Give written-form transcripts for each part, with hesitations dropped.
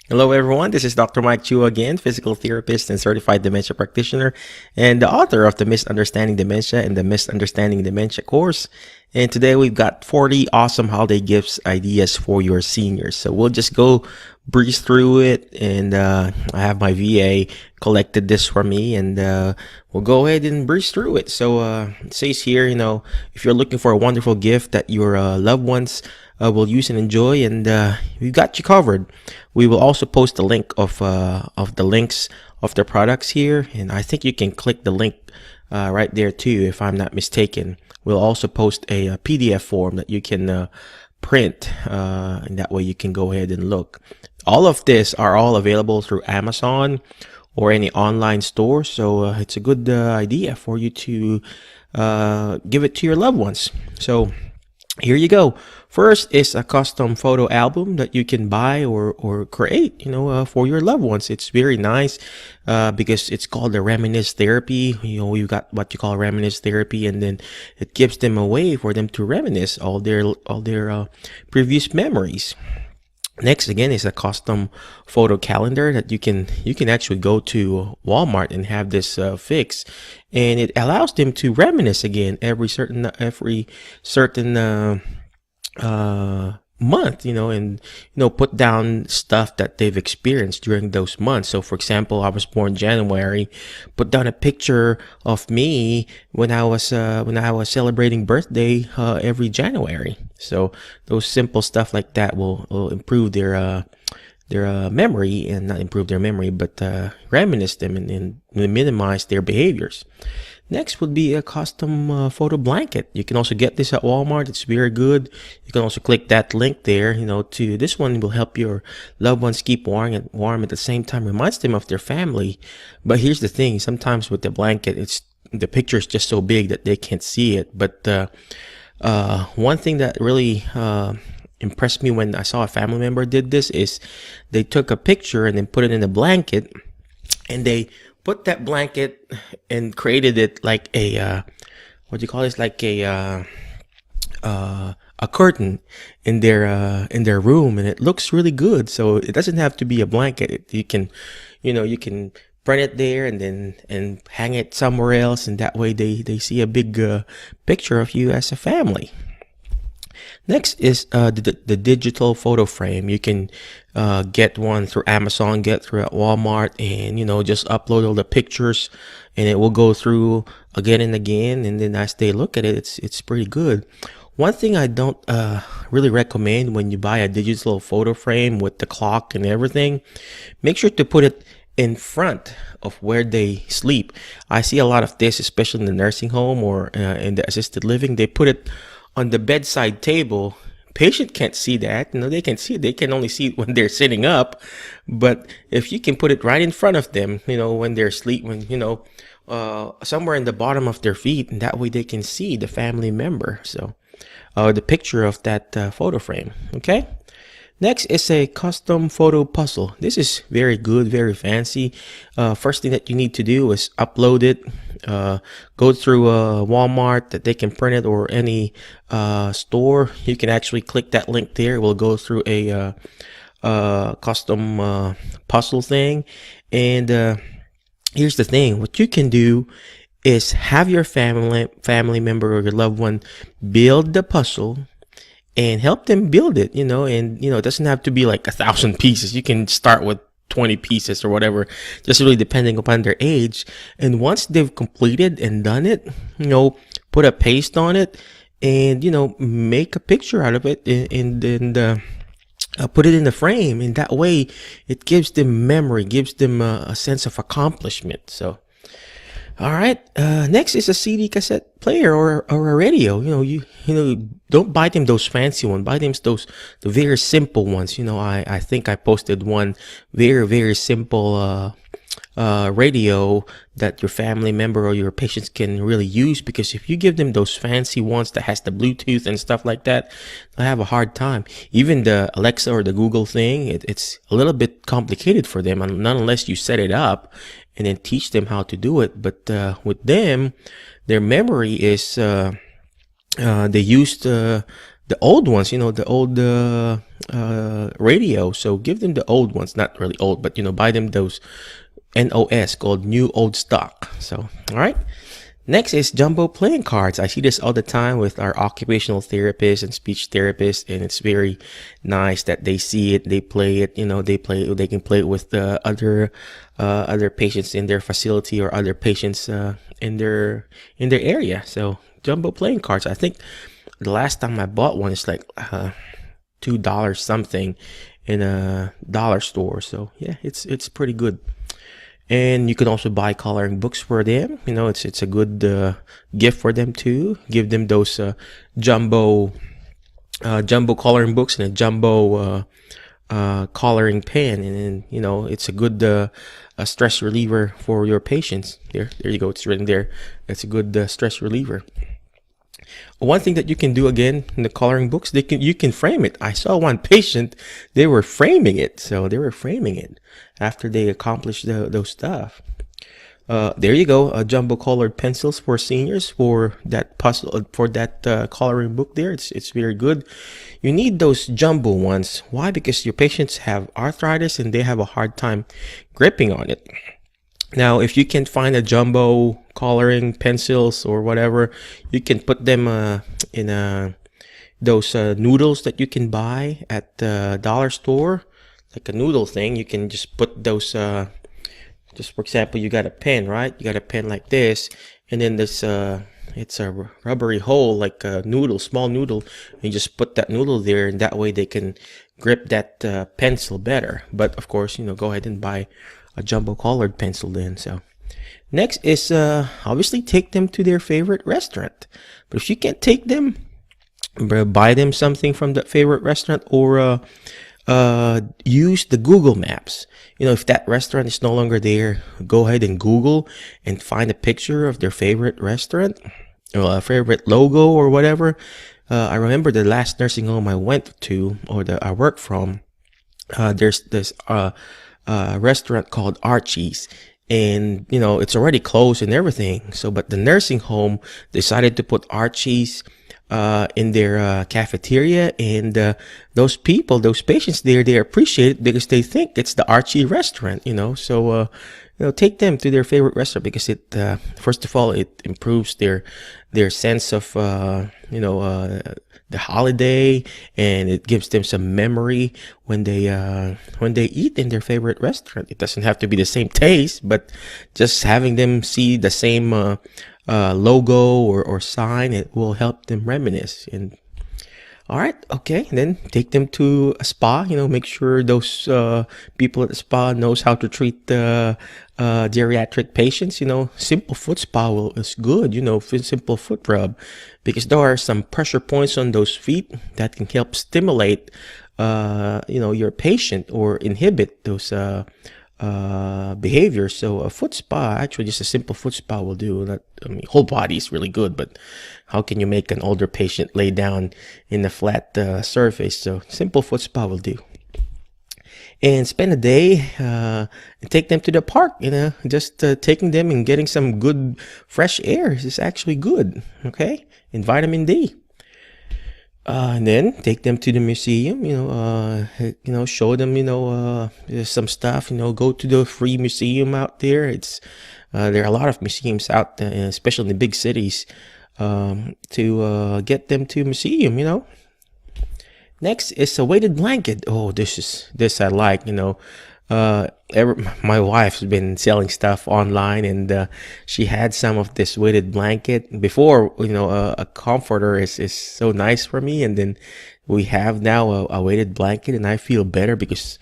Hello, everyone. This is Dr. Mike Chu again, physical therapist and certified dementia practitioner, and the author of the Misunderstanding Dementia and the Misunderstanding Dementia course. And today we've got 40 awesome holiday gifts ideas for your seniors. So we'll just go breeze through it. And I have my VA collected this for me, and we'll go ahead and breeze through it. So it says here, if you're looking for a wonderful gift that your loved ones will use and enjoy, and we've got you covered. We will also post the link of the links of the products here, and I think you can click the link right there too, if I'm not mistaken. We'll also post a PDF form that you can print, and that way you can go ahead and look. All of this are all available through Amazon or any online store, so it's a good idea for you to give it to your loved ones. So here you go. First is a custom photo album that you can buy or create, for your loved ones. It's very nice because it's called the reminisce therapy. We've got what you call reminisce therapy, and then it gives them a way for them to reminisce all their previous memories. Next, again, is a custom photo calendar that you can actually go to Walmart and have this fixed, and it allows them to reminisce again every certain month, and put down stuff that they've experienced during those months. So for example, I was born January, put down a picture of me when I was celebrating birthday every January. So those simple stuff like that will improve their memory, and not improve their memory, but reminisce them and minimize their behaviors. Next would be a custom photo blanket. You can also get this at Walmart. It's very good. You can also click that link there. To this one will help your loved ones keep warm at the same time. Reminds them of their family. But here's the thing: sometimes with the blanket, the picture is just so big that they can't see it. But one thing that really impressed me when I saw a family member did this is they took a picture and then put it in a blanket, and they put that blanket and created it like a what do you call this, like a curtain in their room, and it looks really good. So it doesn't have to be a blanket. You can print it there and hang it somewhere else, and that way they see a big picture of you as a family. Next is the digital photo frame. You can get one through Amazon, get through at Walmart, and just upload all the pictures, and it will go through again and again. And then as they look at it, it's pretty good. One thing I don't really recommend when you buy a digital photo frame with the clock and everything, make sure to put it in front of where they sleep. I see a lot of this, especially in the nursing home or in the assisted living. They put it on the bedside table. Patient can't see that. They can see it. They can only see it when they're sitting up. But if you can put it right in front of them, when they're asleep, somewhere in the bottom of their feet, and that way they can see the family member. So, the picture of that photo frame. Okay. Next is a custom photo puzzle. This is very good, very fancy. First thing that you need to do is upload it. Go through Walmart that they can print it, or any store. You can actually click that link there. It will go through a custom puzzle thing. And here's the thing: what you can do is have your family member or your loved one build the puzzle, and help them build it, and it doesn't have to be like 1,000 pieces. You can start with 20 pieces or whatever, just really depending upon their age. And once they've completed and done it, put a paste on it, and make a picture out of it, and then put it in the frame. And that way it gives them memory, gives them a sense of accomplishment. So all right. Next is a CD cassette player or a radio. You don't buy them those fancy ones. Buy them the very simple ones. I think I posted one very, very simple radio that your family member or your patients can really use, because if you give them those fancy ones that has the Bluetooth and stuff like that, they'll have a hard time. Even the Alexa or the Google thing, it's a little bit complicated for them, not unless you set it up and then teach them how to do it. But with them, their memory is they used the old ones, the old radio. So give them the old ones, not really old, but buy them those NOS, called new old stock. So, all right. Next is jumbo playing cards. I see this all the time with our occupational therapists and speech therapists, and it's very nice that they see it, they play it. They can play it with other patients in their facility, or other patients in their area. So jumbo playing cards. I think the last time I bought one is like $2 something in a dollar store. So yeah, it's pretty good. And you can also buy coloring books for them. It's a good gift for them too. Give them those jumbo coloring books and a jumbo coloring pen, and then it's a good stress reliever for your patients. There you go. It's written there. It's a good stress reliever. One thing that you can do again in the coloring books, you can frame it. I saw one patient, they were framing it. So they were framing it after they accomplished those stuff. There you go. Jumbo colored pencils for seniors for that puzzle, for that coloring book there. It's very good. You need those jumbo ones. Why? Because your patients have arthritis and they have a hard time gripping on it. Now, if you can find a jumbo coloring pencils or whatever, you can put them in those noodles that you can buy at the dollar store, like a noodle thing. You can just put those, just for example, you got a pen, right? You got a pen like this, and then this, it's a rubbery hole, like a noodle, small noodle. And you just put that noodle there, and that way they can grip that pencil better. But of course, go ahead and buy a jumbo colored pencil then. So next is obviously take them to their favorite restaurant. But if you can't take them, buy them something from that favorite restaurant, or use the Google Maps. If that restaurant is no longer there, go ahead and Google and find a picture of their favorite restaurant, or a favorite logo or whatever. I remember the last nursing home I went to, or that I worked from, there's this restaurant called Archie's, and it's already closed and everything. So, but the nursing home decided to put Archie's in their cafeteria, and those patients there, they appreciate it because they think it's the Archie restaurant. So take them to their favorite restaurant, because it first of all, it improves their sense of the holiday, and it gives them some memory when they eat in their favorite restaurant. It doesn't have to be the same taste, but just having them see the same logo or sign, it will help them reminisce. And all right, okay, then take them to a spa. Make sure those people at the spa knows how to treat the geriatric patients. Simple foot spa is good. Simple foot rub, because there are some pressure points on those feet that can help stimulate your patient, or inhibit those behaviors. So a foot spa, actually just a simple foot spa will do. Whole body is really good, but how can you make an older patient lay down in a flat surface? So simple foot spa will do. And spend a day and take them to the park. Just taking them and getting some good fresh air is actually good. Okay, and vitamin D. And then take them to the museum, show them, some stuff, go to the free museum out there. There are a lot of museums out there, especially in the big cities, to get them to museum. Next is a weighted blanket. Oh, this I like, my wife's been selling stuff online, and she had some of this weighted blanket before. A comforter is so nice for me, and then we have now a weighted blanket, and I feel better because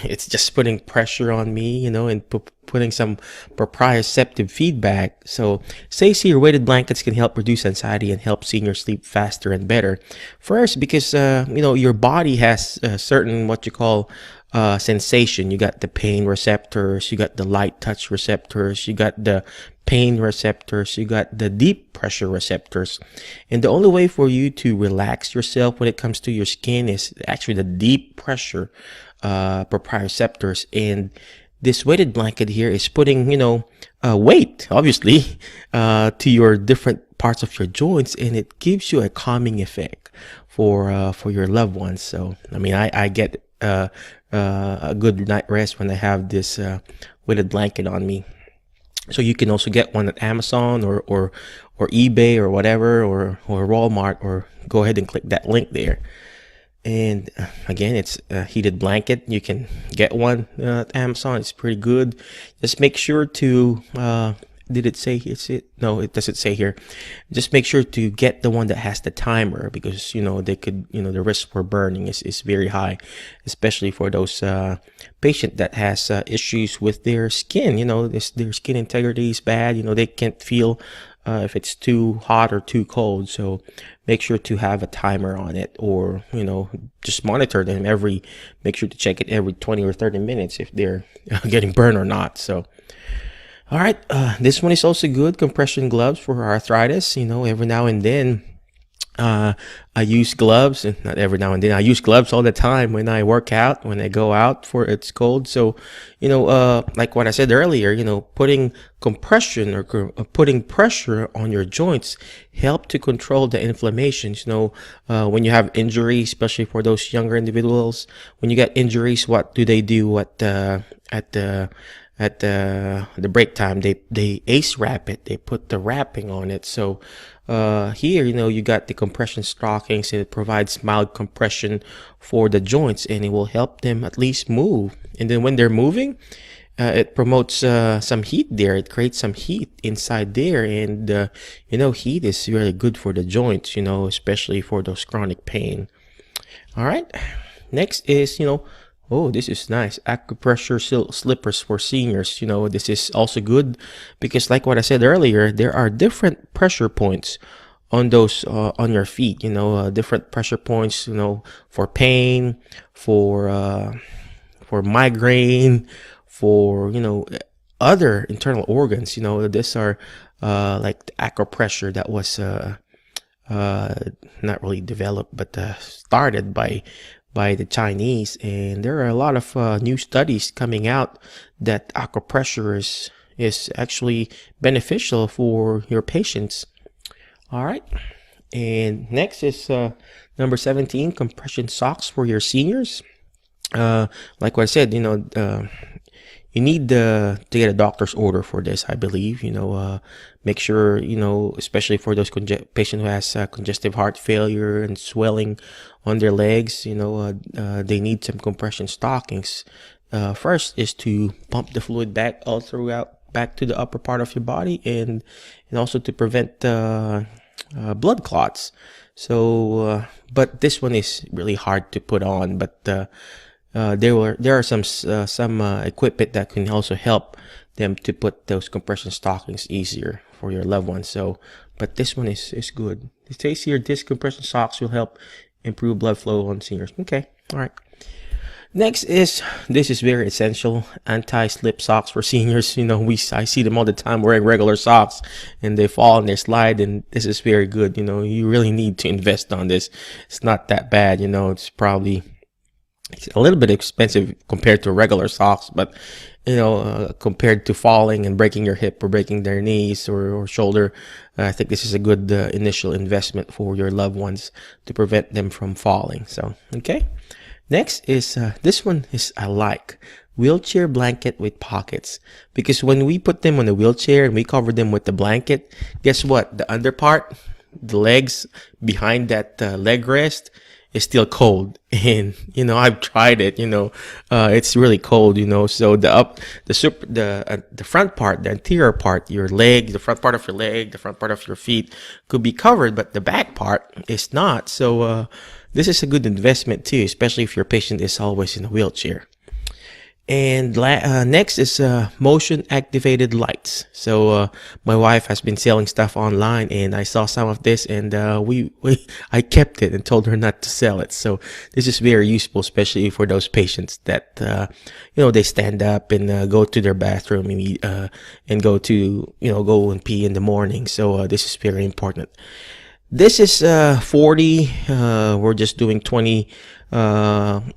it's just putting pressure on me, and putting some proprioceptive feedback. So says here, weighted blankets can help reduce anxiety and help seniors sleep faster and better. First, because your body has a certain, what you call, sensation. You got the pain receptors, you got the light touch receptors, you got the pain receptors, you got the deep pressure receptors. And the only way for you to relax yourself when it comes to your skin is actually the deep pressure proprioceptors. And this weighted blanket here is putting weight, obviously, to your different parts of your joints, and it gives you a calming effect for your loved ones. So I mean, I get a good night rest when I have this weighted blanket on me. So you can also get one at Amazon or eBay or whatever, or Walmart, or go ahead and click that link there. And again, it's a heated blanket. You can get one at Amazon. It's pretty good. Just make sure to did it say it's it? No, it doesn't say here. Just make sure to get the one that has the timer, because they could, the risk for burning is very high, especially for those patient that has issues with their skin. Their skin integrity is bad. They can't feel if it's too hot or too cold. So make sure to have a timer on it, or just monitor them make sure to check it every 20 or 30 minutes if they're getting burned or not. So all right, this one is also good. Compression gloves for arthritis. Every now and then I use gloves, and not every now and then, I use gloves all the time when I work out, when I go out for it's cold. So like what I said earlier, putting compression or putting pressure on your joints help to control the inflammations. When you have injuries, especially for those younger individuals, when you get injuries, what do they do at the break time? They ace wrap it. They put the wrapping on it. So here, you got the compression stockings, and it provides mild compression for the joints, and it will help them at least move. And then when they're moving, it promotes some heat there. It creates some heat inside there, and heat is really good for the joints, especially for those chronic pain. All right, next is oh, this is nice. Acupressure slippers for seniors. This is also good because, like what I said earlier, there are different pressure points on those on your feet. Different pressure points. For pain, for migraine, for other internal organs. These are like the acupressure that was not really developed, but started by the Chinese. And there are a lot of new studies coming out that acupressure is actually beneficial for your patients. All right, and next is number 17, compression socks for your seniors. Like what I said, you need to get a doctor's order for this, I believe. Make sure, especially for those patient who has congestive heart failure and swelling on their legs, they need some compression stockings. First is to pump the fluid back all throughout, back to the upper part of your body, and also to prevent blood clots. So, but this one is really hard to put on, but there are some equipment that can also help them to put those compression stockings easier for your loved ones. So, but this one is good. It says here, this compression socks will help improve blood flow on seniors. Okay, all right. Next is, this is very essential, anti-slip socks for seniors. I see them all the time wearing regular socks, and they fall and they slide, and this is very good. You really need to invest on this. It's not that bad. It's probably a little bit expensive compared to regular socks, but compared to falling and breaking your hip or breaking their knees or shoulder, I think this is a good initial investment for your loved ones to prevent them from falling. So, okay. Next is this one is I like wheelchair blanket with pockets, because when we put them on the wheelchair and we cover them with the blanket, guess what? The under part, the legs behind that leg rest, is still cold. And I've tried it. It's really cold. So the front part, the anterior part, your leg, the front part of your leg, the front part of your feet could be covered, but the back part is not. So this is a good investment too, especially if your patient is always in a wheelchair. And next is motion activated lights. So my wife has been selling stuff online, and I saw some of this, and I kept it and told her not to sell it. So this is very useful, especially for those patients that they stand up and go to their bathroom and go and pee in the morning. So this is very important. This is 40. We're just doing 20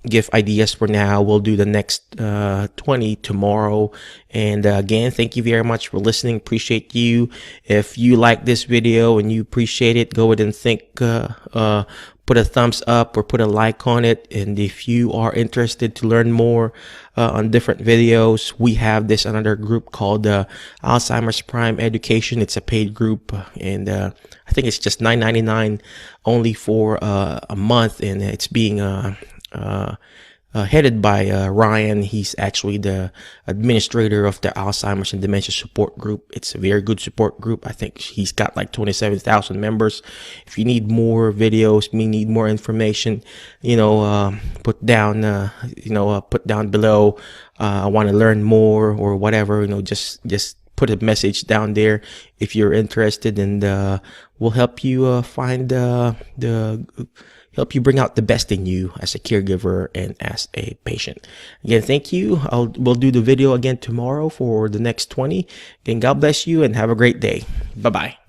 gift ideas for now. We'll do the next 20 tomorrow. And again, thank you very much for listening. Appreciate you. If you like this video and you appreciate it, go ahead and put a thumbs up or put a like on it. And if you are interested to learn more on different videos, we have this another group called Alzheimer's Prime Education. It's a paid group, and I think it's just $9.99 only for a month, and it's being headed by Ryan. He's actually the administrator of the Alzheimer's and Dementia Support Group. It's a very good support group. I think he's got like 27,000 members. If you need more videos, need more information, put down, put down below. I want to learn more or whatever. Just put a message down there if you're interested, and we'll help you help you bring out the best in you as a caregiver and as a patient. Again, thank you. We'll do the video again tomorrow for the next 20. Again, God bless you and have a great day. Bye-bye.